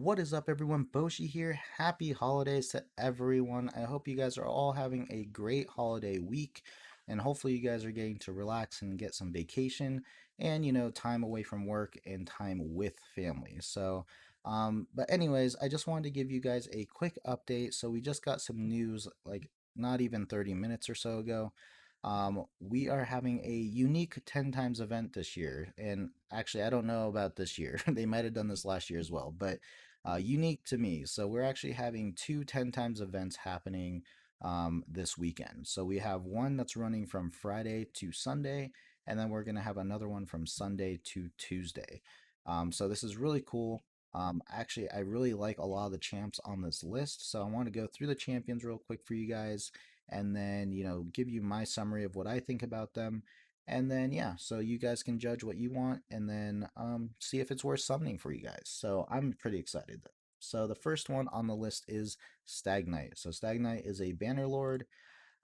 What is up, everyone? Boshi here. Happy holidays to everyone. I hope you guys are all having a great holiday week, and hopefully, you guys are getting to relax and get some vacation and, time away from work and time with family. But anyways, I just wanted to give you guys a quick update. So, we just got some news like not even 30 minutes or so ago. We are having a unique 10 times event this year. And actually, I don't know about this year. They might have done this last year as well, but unique to me. So we're actually having two 10 times events happening this weekend. So we have one that's running from Friday to Sunday, and then we're going to have another one from Sunday to Tuesday. So this is really cool. Actually, I really like a lot of the champs on this list. So I want to go through the champions real quick for you guys and then, give you my summary of what I think about them. And then, yeah, so you guys can judge what you want and then see if it's worth summoning for you guys. So I'm pretty excited. So the first one on the list is Stag Knight. So Stag Knight is a banner lord.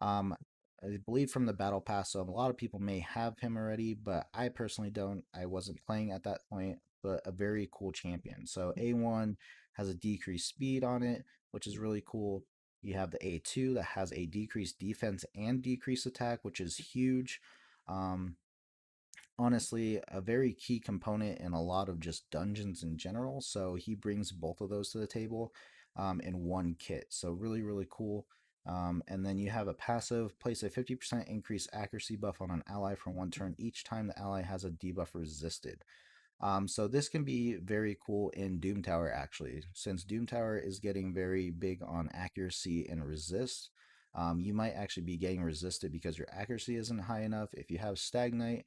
Um, I believe from the battle pass, so a lot of people may have him already, but I personally don't. I wasn't playing at that point, but a very cool champion. So A1 has a decreased speed on it, which is really cool. You have the A2 that has a decreased defense and decreased attack, which is huge. Um, Honestly, a very key component in a lot of just dungeons in general. So he brings both of those to the table in one kit. So really, really cool. And then you have a passive, place a 50% increased accuracy buff on an ally for one turn each time the ally has a debuff resisted. So this can be very cool in Doom Tower actually, since Doom Tower is getting very big on accuracy and resist. You might actually be getting resisted because your accuracy isn't high enough. If you have Stag Knight,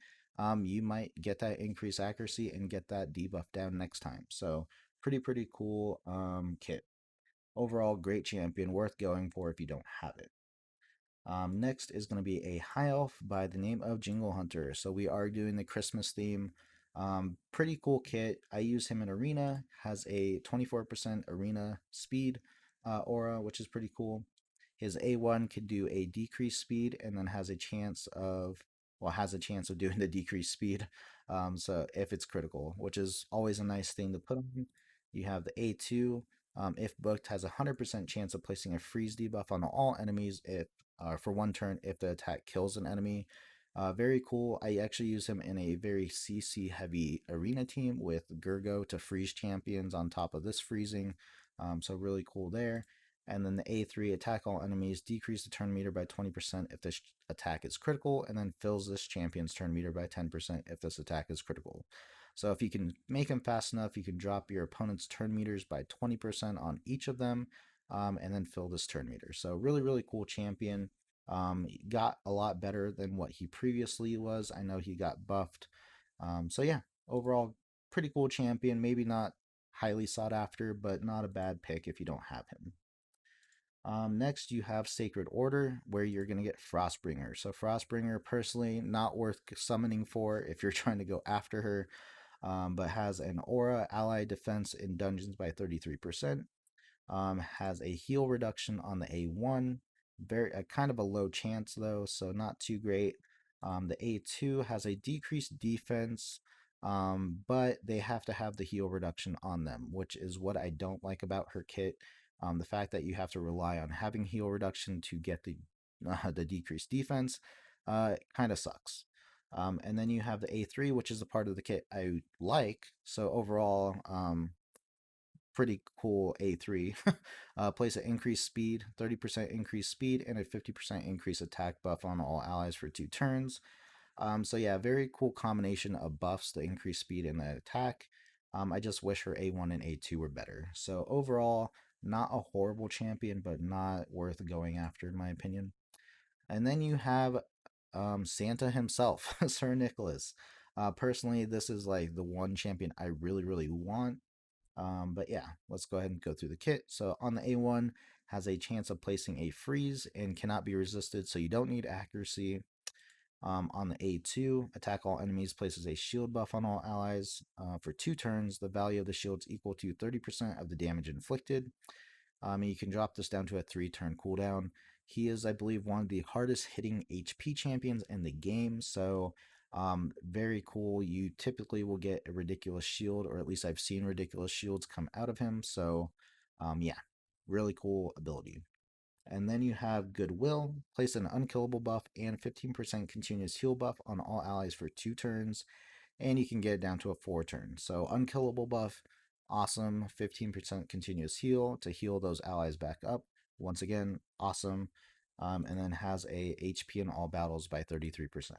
you might get that increased accuracy and get that debuff down next time. So pretty cool kit. Overall, great champion, worth going for if you don't have it. Next is going to be a high elf by the name of Jinglehunter. So we are doing the Christmas theme. Pretty cool kit. I use him in arena. Has a 24% arena speed aura, which is pretty cool. His A1 could do a decreased speed and then has a chance of doing the decreased speed. So if it's critical, which is always a nice thing to put on. You have the A2. If booked, has a 100% chance of placing a freeze debuff on all enemies if for one turn if the attack kills an enemy. Very cool. I actually use him in a very CC heavy arena team with Gurgo to freeze champions on top of this freezing. So really cool there. And then the A3, attack all enemies, decrease the turn meter by 20% if this attack is critical, and then fills this champion's turn meter by 10% if this attack is critical. So if you can make him fast enough, you can drop your opponent's turn meters by 20% on each of them, and then fill this turn meter. So really cool champion. Got a lot better than what he previously was. I know he got buffed. So yeah, overall, pretty cool champion. Maybe not highly sought after, but not a bad pick if you don't have him. Next, you have Sacred Order, where you're going to get Frostbringer. So Frostbringer, personally, not worth summoning for if you're trying to go after her, but has an aura, ally defense in dungeons by 33%. Has a heal reduction on the A1, very kind of a low chance though, so not too great. The A2 has a decreased defense, but they have to have the heal reduction on them, which is what I don't like about her kit. The fact that you have to rely on having heal reduction to get the decreased defense kind of sucks. And then you have the A3, which is a part of the kit I like. So overall, pretty cool A3. Place an increased speed, 30% increased speed, and a 50% increased attack buff on all allies for 2 turns. So yeah, very cool combination of buffs, the increased speed and the attack. I just wish her A1 and A2 were better. So overall, not a horrible champion, but not worth going after in my opinion. And then you have Santa himself, Sir Nicholas. Personally, this is like the one champion I really want. But yeah, let's go ahead and go through the kit. So on the A1, has a chance of placing a freeze and cannot be resisted, so you don't need accuracy. On the A2, attack all enemies, places a shield buff on all allies. For 2 turns, the value of the shield is equal to 30% of the damage inflicted. You can drop this down to a 3-turn cooldown. He is, I believe, one of the hardest hitting HP champions in the game, so Very cool. You typically will get a ridiculous shield, or at least I've seen ridiculous shields come out of him. So, yeah, really cool ability. And then you have Goodwill. Place an unkillable buff and 15% continuous heal buff on all allies for 2 turns, and you can get it down to a 4 turn. So unkillable buff, awesome. 15% continuous heal to heal those allies back up. Once again, awesome. And then has a HP in all battles by 33%.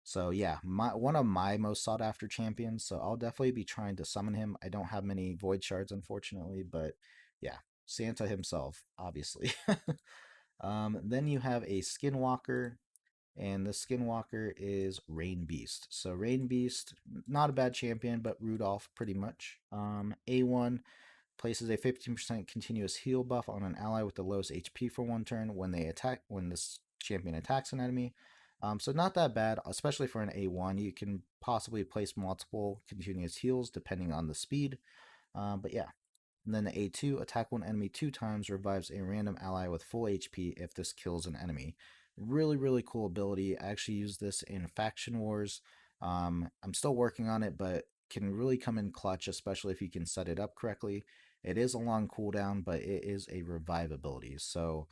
So yeah, one of my most sought after champions. So I'll definitely be trying to summon him. I don't have many void shards, unfortunately, but yeah, Santa himself, obviously. Then you have a Skinwalker, and the Skinwalker is Reinbeast. So Reinbeast, not a bad champion, but Rudolph pretty much. A1 places a 15% continuous heal buff on an ally with the lowest HP for 1 turn when this champion attacks an enemy. So not that bad, especially for an A1. You can possibly place multiple continuous heals depending on the speed. But yeah, and then the A2, attack one enemy 2 times, revives a random ally with full HP if this kills an enemy. Really, really cool ability. I actually use this in Faction Wars. I'm still working on it, but can really come in clutch, especially if you can set it up correctly. It is a long cooldown, but it is a revive ability, so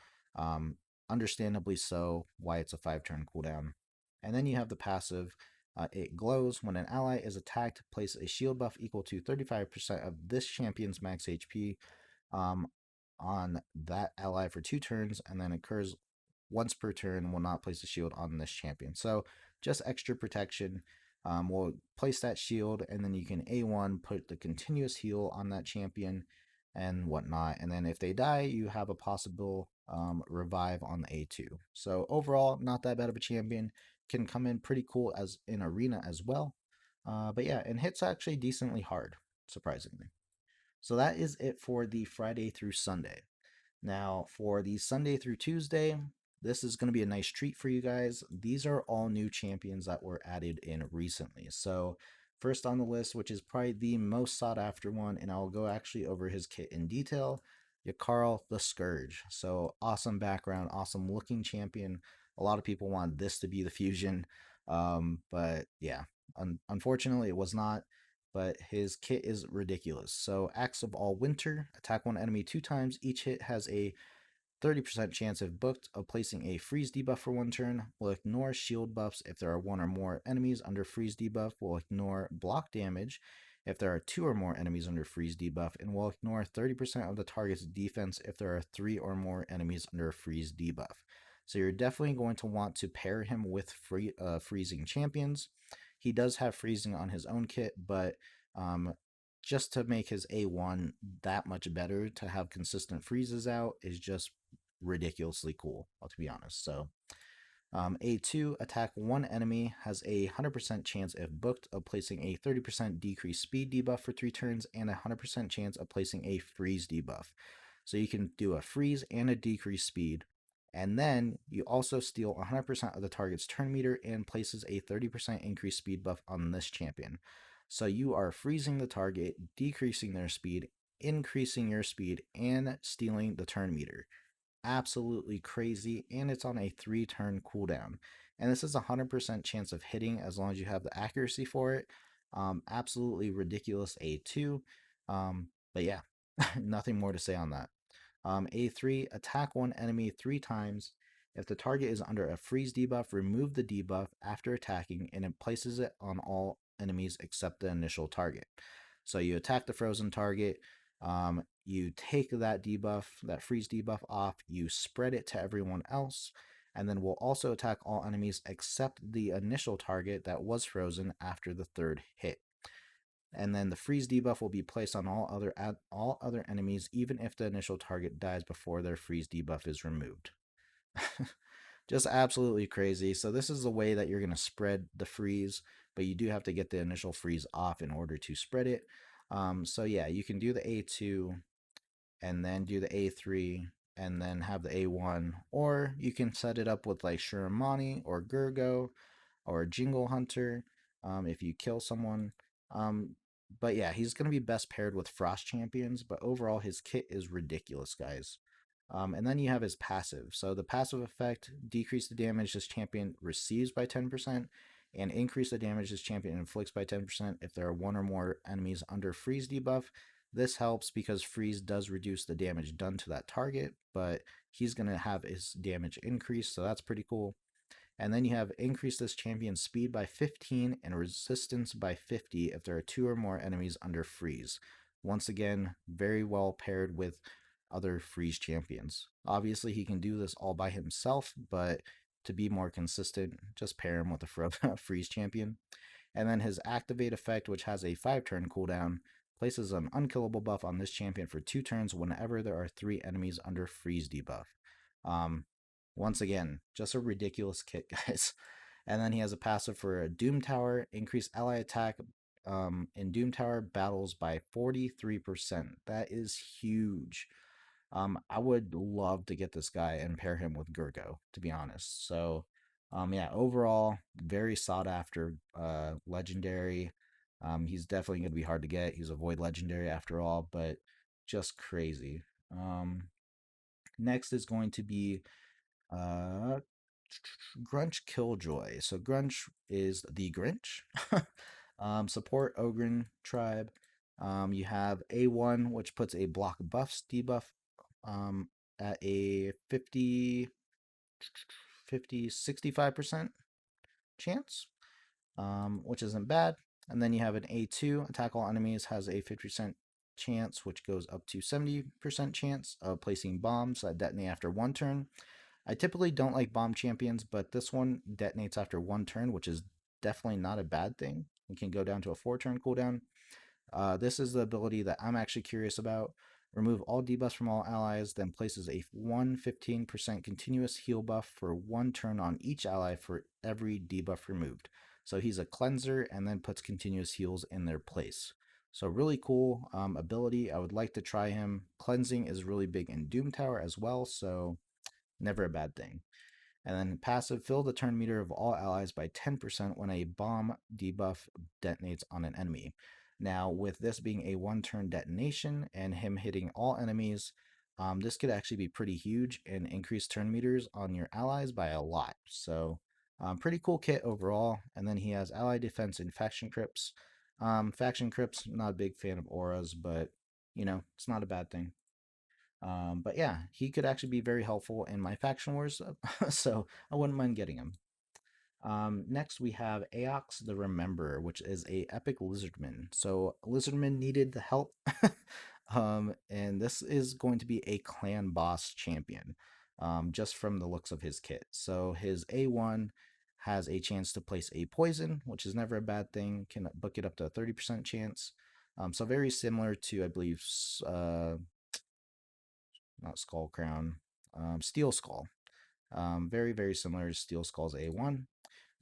understandably so why it's a 5-turn cooldown. And then you have the passive. It glows when an ally is attacked. Place a shield buff equal to 35% of this champion's max HP um, on that ally for 2 turns, and then occurs once per turn. Will not place a shield on this champion. So just extra protection. We'll place that shield, and then you can A1 put the continuous heal on that champion and whatnot. And then if they die, you have a possible revive on the A2. So overall, not that bad of a champion. Can come in pretty cool as in arena as well. But yeah, and hits actually decently hard, surprisingly. So that is it for the Friday through Sunday. Now, for the Sunday through Tuesday, this is going to be a nice treat for you guys. These are all new champions that were added in recently. So, first on the list, which is probably the most sought after one, and I'll go actually over his kit in detail, Yakarl the Scourge. So, awesome background, awesome looking champion. A lot of people want this to be the fusion, but yeah, unfortunately, it was not. But his kit is ridiculous. So, Axe of All Winter, attack one enemy 2 times. Each hit has a 30% chance, if booked, of placing a freeze debuff for 1 turn. Will ignore shield buffs if there are 1 or more enemies under freeze debuff. Will ignore block damage if there are 2 or more enemies under freeze debuff. And will ignore 30% of the target's defense if there are 3 or more enemies under freeze debuff. So you're definitely going to want to pair him with freezing champions. He does have freezing on his own kit, but just to make his A1 that much better, to have consistent freezes out is just ridiculously cool, to be honest. So A2, attack one enemy, has a 100% chance, if booked, of placing a 30% decreased speed debuff for 3 turns and a 100% chance of placing a freeze debuff. So you can do a freeze and a decreased speed. And then you also steal 100% of the target's turn meter and places a 30% increased speed buff on this champion. So you are freezing the target, decreasing their speed, increasing your speed, and stealing the turn meter. Absolutely crazy, and it's on a 3-turn cooldown. And this is a 100% chance of hitting as long as you have the accuracy for it. Absolutely ridiculous A2. But yeah, nothing more to say on that. A3, attack one enemy 3 times. If the target is under a freeze debuff, remove the debuff after attacking, and it places it on all enemies except the initial target. So you attack the frozen target, you take that debuff, that freeze debuff off, you spread it to everyone else, and then we'll also attack all enemies except the initial target that was frozen after the 3rd hit. And then the freeze debuff will be placed on all other enemies, even if the initial target dies before their freeze debuff is removed. Just absolutely crazy. So this is the way that you're going to spread the freeze, but you do have to get the initial freeze off in order to spread it. So yeah, you can do the A2 and then do the A3 and then have the A1, or you can set it up with like Shiramani or Gurgo or Jinglehunter if you kill someone. But yeah, he's going to be best paired with Frost champions, but overall his kit is ridiculous, guys. And then you have his passive. So the passive effect, decrease the damage this champion receives by 10%, and increase the damage this champion inflicts by 10% if there are one or more enemies under freeze debuff. This helps because freeze does reduce the damage done to that target, but he's going to have his damage increase, so that's pretty cool. And then you have increase this champion's speed by 15 and resistance by 50 if there are two or more enemies under freeze. Once again, very well paired with other freeze champions. Obviously, he can do this all by himself, but to be more consistent, just pair him with a freeze champion. And then his activate effect, which has a 5-turn cooldown, places an unkillable buff on this champion for 2 turns whenever there are 3 enemies under freeze debuff. Um, Once again, just a ridiculous kit, guys. And then he has a passive for a Doom Tower, increase ally attack in Doom Tower battles by 43%. That is huge. I would love to get this guy and pair him with Gurgo, to be honest. So, yeah, overall, very sought after legendary. He's definitely going to be hard to get. He's a void legendary after all, but just crazy. Next is going to be uh, Grunch Killjoy. So Grunch is the Grinch. Support Ogren tribe. You have A1, which puts a block buffs debuff at a 65% chance, which isn't bad. And then you have an A2, attack all enemies, has a 50% chance, which goes up to 70% chance of placing bombs that detonate after 1 turn. I typically don't like bomb champions, but this one detonates after 1 turn, which is definitely not a bad thing. It can go down to a 4-turn cooldown. This is the ability that I'm actually curious about. Remove all debuffs from all allies, then places a 115% continuous heal buff for 1 turn on each ally for every debuff removed. So he's a cleanser and then puts continuous heals in their place. So really cool ability. I would like to try him. Cleansing is really big in Doom Tower as well, so never a bad thing. And then passive, fill the turn meter of all allies by 10% when a bomb debuff detonates on an enemy. Now, with this being a 1-turn detonation and him hitting all enemies, this could actually be pretty huge and increase turn meters on your allies by a lot. So, pretty cool kit overall. And then he has ally defense and faction crypts. Faction crypts, not a big fan of auras, but it's not a bad thing. But yeah, he could actually be very helpful in my faction wars, so I wouldn't mind getting him. Next, we have Aox the Rememberer, which is a epic lizardman. So lizardmen needed the help, and this is going to be a clan boss champion, just from the looks of his kit. So his A1 has a chance to place a poison, which is never a bad thing. Can book it up to a 30% chance. So very similar to, I believe, not Skull Crown, Steel Skull. Very, very similar to Steel Skull's A1.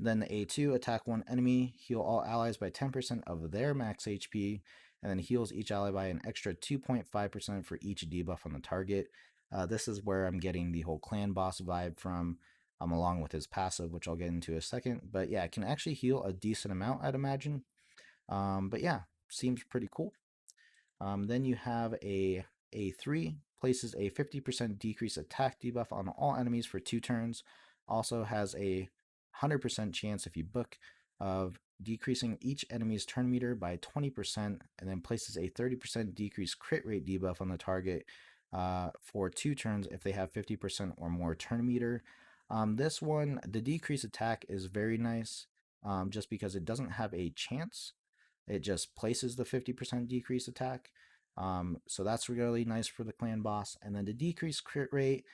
Then the A2, attack one enemy, heal all allies by 10% of their max HP, and then heals each ally by an extra 2.5% for each debuff on the target. This is where I'm getting the whole clan boss vibe from, along with his passive, which I'll get into in a second. But yeah, it can actually heal a decent amount, I'd imagine. But yeah, seems pretty cool. Then you have a A3, places a 50% decrease attack debuff on all enemies for 2 turns. Also has a 100% chance if you book of decreasing each enemy's turn meter by 20%, and then places a 30% decrease crit rate debuff on the target for 2 turns if they have 50% or more turn meter. This one, the decrease attack is very nice, just because it doesn't have a chance. It just places the 50% decrease attack. So that's really nice for the clan boss. And then the decrease crit rate,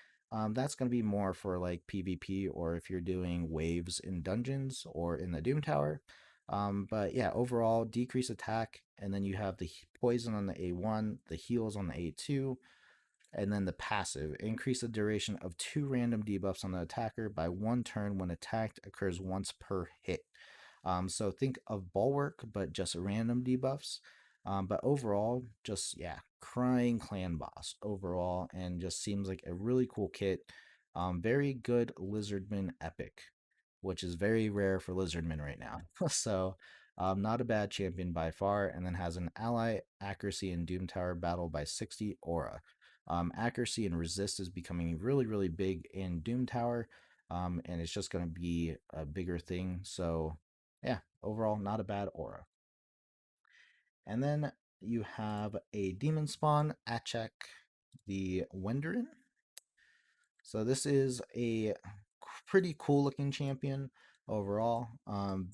that's going to be more for like PvP or if you're doing waves in dungeons or in the Doom Tower. But yeah, overall, decrease attack. And then you have the poison on the A1, the heals on the A2, and then the passive, increase the duration of 2 random debuffs on the attacker by 1 turn when attacked occurs once per hit. So think of Bulwark, but just random debuffs. But overall, just yeah, crying clan boss overall, and just seems like a really cool kit. Very good Lizardman epic, which is very rare for Lizardman right now. So not a bad champion by far, and then has an ally accuracy in Doom Tower battle by 60 aura. Accuracy and resist is becoming really, really big in Doom Tower, and it's just going to be a bigger thing. So Yeah, overall, not a bad aura. And then you have a demon spawn, Achak the Wendarin. So this is a pretty cool looking champion overall.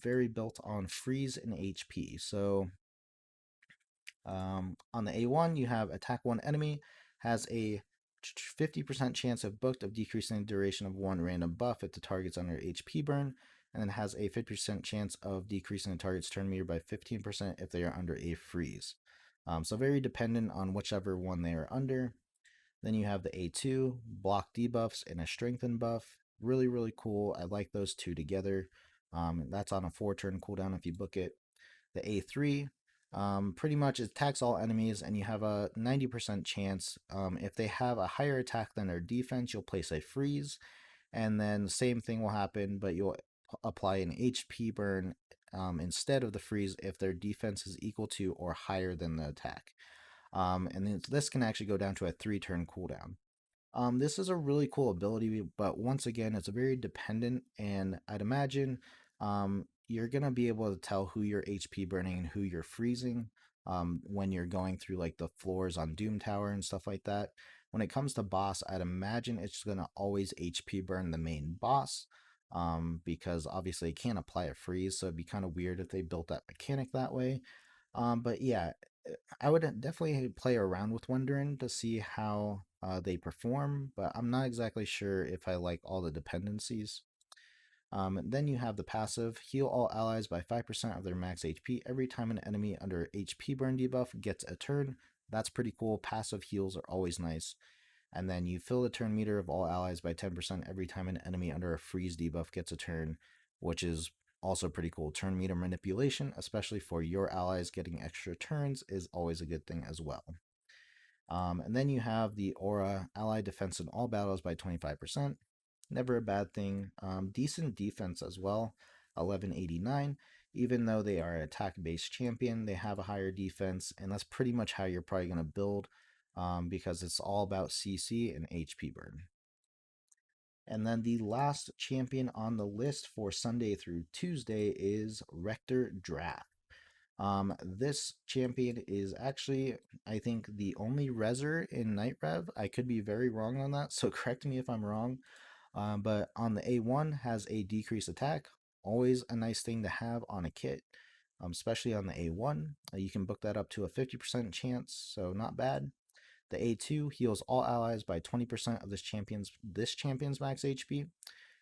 Very built on freeze and HP. So on the A1, you have attack one enemy, has a 50% chance of booked of decreasing the duration of one random buff if the target's under HP burn, and then has a 50% chance of decreasing the target's turn meter by 15% if they are under a freeze. So very dependent on whichever one they are under. Then you have the A2, block debuffs and a strengthen buff. Really, really cool. I like those two together. That's on a 4-turn cooldown if you book it. The A3 pretty much attacks all enemies, and you have a 90% chance. If they have a higher attack than their defense, you'll place a freeze, and then the same thing will happen, but you'll apply an HP burn instead of the freeze if their defense is equal to or higher than the attack. And then this can actually go down to a 3-turn cooldown. This is a really cool ability, but once again, it's very dependent, and I'd imagine you're gonna be able to tell who you're HP burning and who you're freezing when you're going through like the floors on Doom Tower and stuff like that. When it comes to boss, I'd imagine it's gonna always HP burn the main boss because obviously it can't apply a freeze, so it'd be kind of weird if they built that mechanic that way. But yeah, I would definitely play around with Wendarin to see how they perform, but I'm not exactly sure if I like all the dependencies. Then you have the passive, heal all allies by 5% of their max HP every time an enemy under HP burn debuff gets a turn. That's pretty cool. Passive heals are always nice. And then you fill the turn meter of all allies by 10% every time an enemy under a freeze debuff gets a turn, which is also pretty cool. Turn meter manipulation, especially for your allies getting extra turns, is always a good thing as well. And then you have the aura, ally defense in all battles by 25%. Never a bad thing. Decent defense as well, 1189. Even though they are an attack-based champion, they have a higher defense, and that's pretty much how you're probably going to build because it's all about CC and HP burn. And then the last champion on the list for Sunday through Tuesday is Rector Drath. This champion is actually, I think, the only Reser in Night Rev. I could be very wrong on that, so correct me if I'm wrong. But on the A1 has a decreased attack. Always a nice thing to have on a kit, especially on the A1. You can book that up to a 50% chance, so not bad. The A2 heals all allies by 20% of this champion's max HP,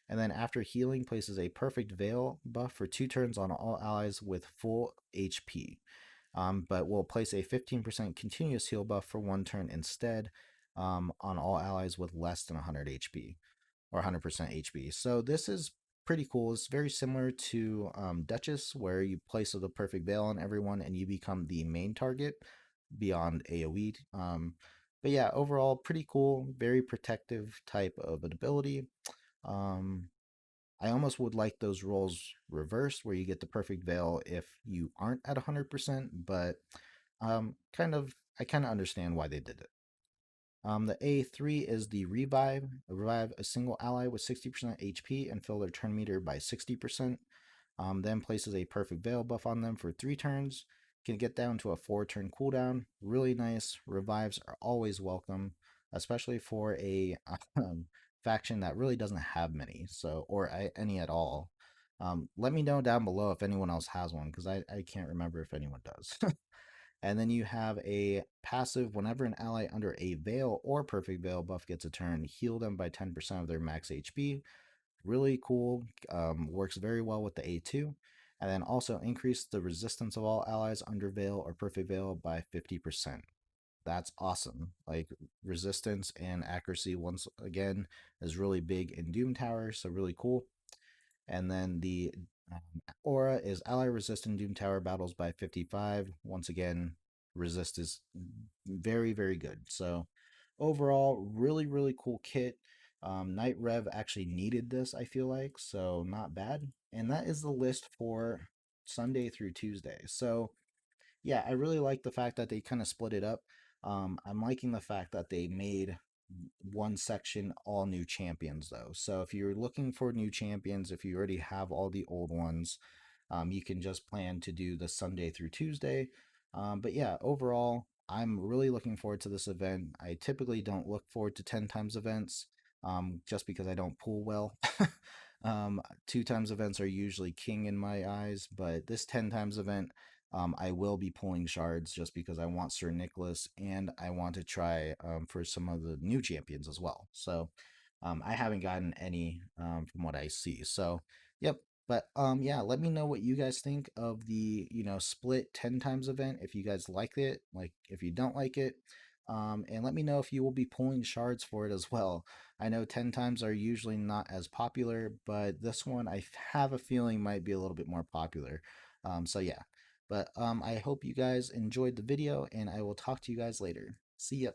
and then after healing places a perfect veil buff for 2 turns on all allies with full HP. But will place a 15% continuous heal buff for 1 turn instead on all allies with less than 100 HP or 100% HP. So this is pretty cool. It's very similar to Duchess, where you place the perfect veil on everyone and you become the main target beyond AoE. But yeah, overall, pretty cool, very protective type of an ability. Um, I almost would like those roles reversed, where you get the perfect veil if you aren't at 100%, but I kind of understand why they did it. The A3 is the revive. Revive a single ally with 60% HP and fill their turn meter by 60%. Then places a perfect veil buff on them for 3 turns. Can get down to a 4-turn cooldown. Really nice. Revives are always welcome, especially for a faction that really doesn't have many, so or any at all. Let me know down below if anyone else has one, because I can't remember if anyone does. And then you have a passive, whenever an ally under a veil or perfect veil buff gets a turn, heal them by 10% of their max HP. Really cool. Works very well with the A2. And then also increase the resistance of all allies under veil or perfect veil by 50%. That's awesome. Like, resistance and accuracy, once again, is really big in Doom Tower, so really cool. And then the aura is ally resist in Doom Tower battles by 55. Once again, resist is very, very good. So overall, really, really cool kit. Night Rev actually needed this, I feel like, so not bad. And that is the list for Sunday through Tuesday. So yeah, I really like the fact that they kind of split it up. I'm liking the fact that they made one section all new champions though. So if you're looking for new champions, if you already have all the old ones, You can just plan to do the Sunday through Tuesday. But yeah, overall, I'm really looking forward to this event. I typically don't look forward to 10 times events, just because I don't pool well. 2 times events are usually king in my eyes, but this 10 times event, I will be pulling shards just because I want Sir Nicholas and I want to try for some of the new champions as well. So I haven't gotten any from what I see. So, yep. But yeah, let me know what you guys think of the, split 10 times event, if you guys like it, like if you don't like it. And let me know if you will be pulling shards for it as well. I know 10 times are usually not as popular, but this one I have a feeling might be a little bit more popular. So yeah. But I hope you guys enjoyed the video, and I will talk to you guys later. See ya.